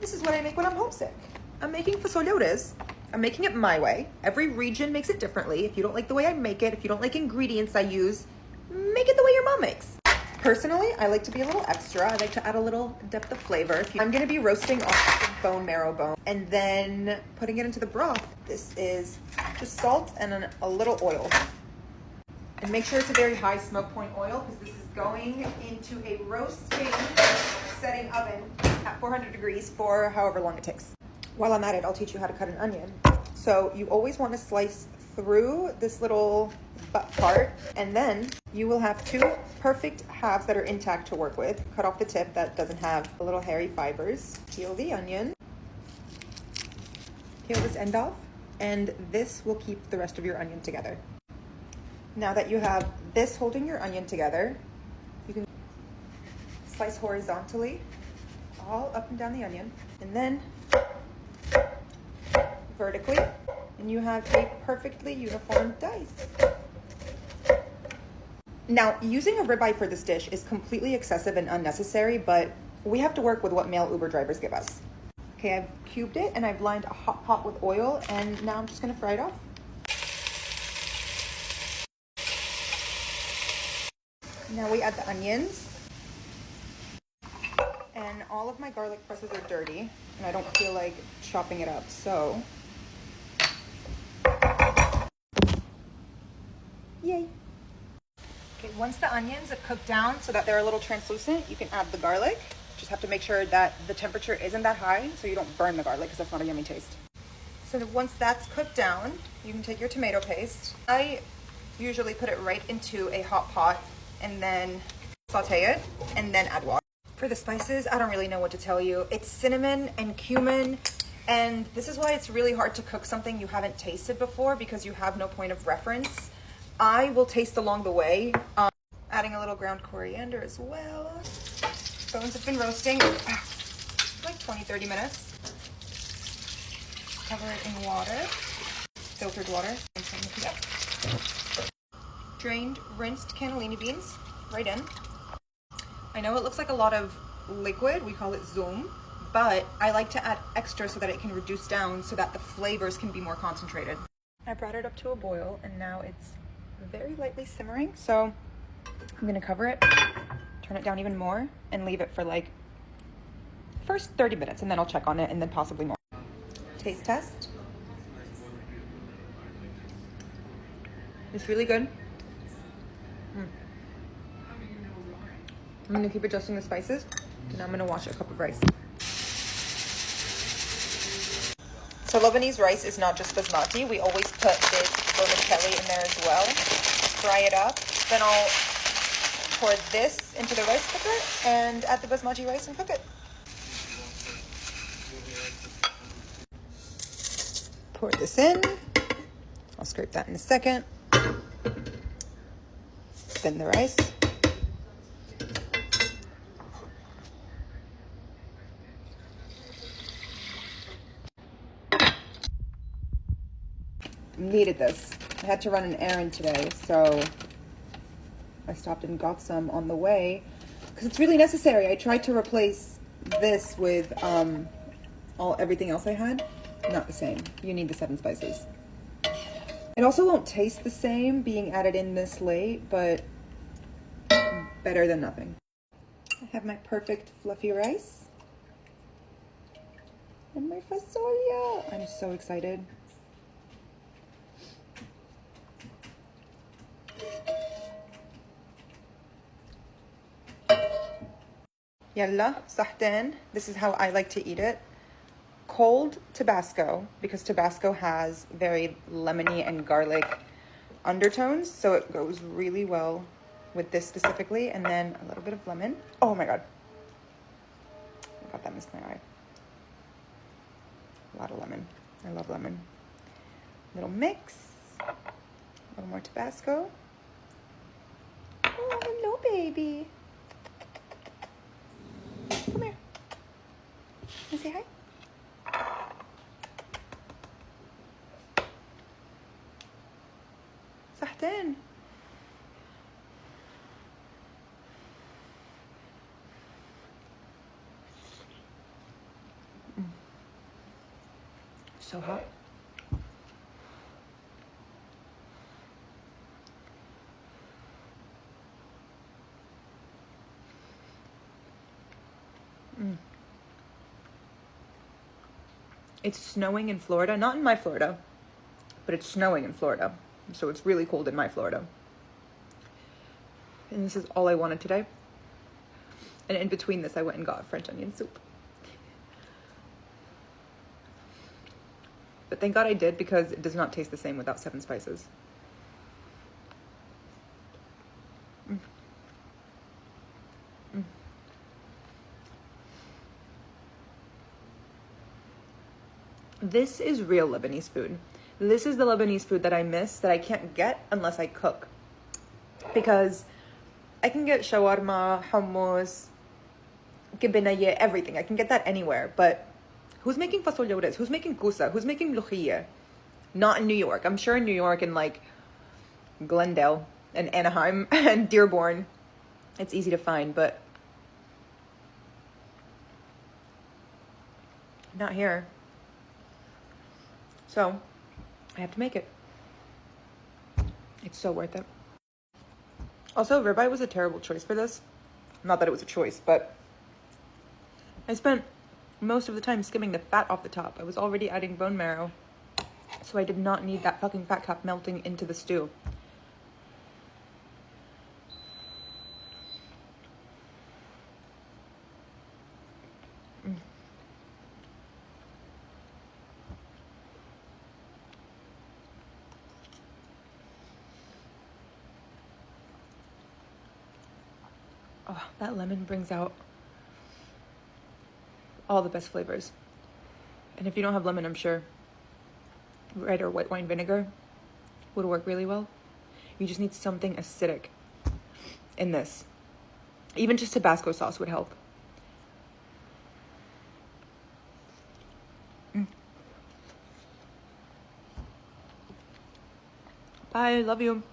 This is what I make when I'm homesick. I'm making fasolia in riz. I'm making it my way. Every region makes it differently. If you don't like the way I make it, if you don't like ingredients I use, make it the way your mom makes. Personally, I like to be a little extra. I like to add a little depth of flavor. I'm gonna be roasting off the bone marrow bone and then putting it into the broth. This is just salt and a little oil. And make sure it's a very high smoke point oil because this is going into a roasting setting oven at 400 degrees for however long it takes. While I'm at it, I'll teach you how to cut an onion. So you always want to slice through this little butt part, and then you will have two perfect halves that are intact to work with. Cut off the tip that doesn't have the little hairy fibers. Peel the onion. Peel this end off, and this will keep the rest of your onion together. Now that you have this holding your onion together, you can slice horizontally all up and down the onion, and then vertically, and you have a perfectly uniform dice. Now, using a ribeye for this dish is completely excessive and unnecessary, but we have to work with what male Uber drivers give us. Okay, I've cubed it and I've lined a hot pot with oil, and now I'm just gonna fry it off. Now we add the onions. And all of my garlic presses are dirty, and I don't feel like chopping it up, so. Yay. Okay, once the onions have cooked down so that they're a little translucent, you can add the garlic. Just have to make sure that the temperature isn't that high so you don't burn the garlic because that's not a yummy taste. So once that's cooked down, you can take your tomato paste. I usually put it right into a hot pot and then saute it and then add water. For the spices, I don't really know what to tell you. It's cinnamon and cumin, and this is why it's really hard to cook something you haven't tasted before because you have no point of reference. I will taste along the way. Adding a little ground coriander as well. Bones have been roasting like 20-30 minutes. Cover it in water, filtered water. Drained, rinsed cannellini beans right in. I know it looks like a lot of liquid, we call it zoom, but I like to add extra so that it can reduce down so that the flavors can be more concentrated. I brought it up to a boil and now it's very lightly simmering, so I'm gonna cover it, turn it down even more, and leave it for like first 30 minutes, and then I'll check on it and then possibly more. Taste test. It's really good. I'm gonna keep adjusting the spices, and I'm gonna wash a cup of rice. So Lebanese rice is not just basmati. We always put this vermicelli in there as well. Fry it up. Then I'll pour this into the rice cooker and add the basmati rice and cook it. Pour this in. I'll scrape that in a second. Then the rice. Needed this. I had to run an errand today, so I stopped and got some on the way because it's really necessary. I tried to replace this with everything else I had. Not the same. You need the 7 spices. It also won't taste the same being added in this late, but better than nothing. I have my perfect fluffy rice and my fasolia. I'm so excited. Yalla, sahten. This is how I like to eat it. Cold Tabasco, because Tabasco has very lemony and garlic undertones, so it goes really well with this specifically. And then a little bit of lemon. Oh my god. I got that missed my eye. A lot of lemon. I love lemon. Little mix. A little more Tabasco. Oh, hello, baby. Come here. Can you say hi? Sahten. So hot. It's snowing in Florida, not in my Florida, but it's snowing in Florida. So it's really cold in my Florida. And this is all I wanted today. And in between this, I went and got French onion soup. But thank God I did, because it does not taste the same without 7 spices. This is real Lebanese food. This is the Lebanese food that I miss, that I can't get unless I cook. Because I can get shawarma, hummus, kibinaye, everything. I can get that anywhere. But who's making fasolia riz? Who's making kusa? Who's making luchia? Not in New York. I'm sure in New York and like Glendale and Anaheim and Dearborn, it's easy to find, but not here. So I have to make it. It's so worth it. Also, ribeye was a terrible choice for this. Not that it was a choice, but I spent most of the time skimming the fat off the top. I was already adding bone marrow, so I did not need that fucking fat cap melting into the stew. Oh, that lemon brings out all the best flavors. And if you don't have lemon, I'm sure red or white wine vinegar would work really well. You just need something acidic in this. Even just Tabasco sauce would help. Bye, love you.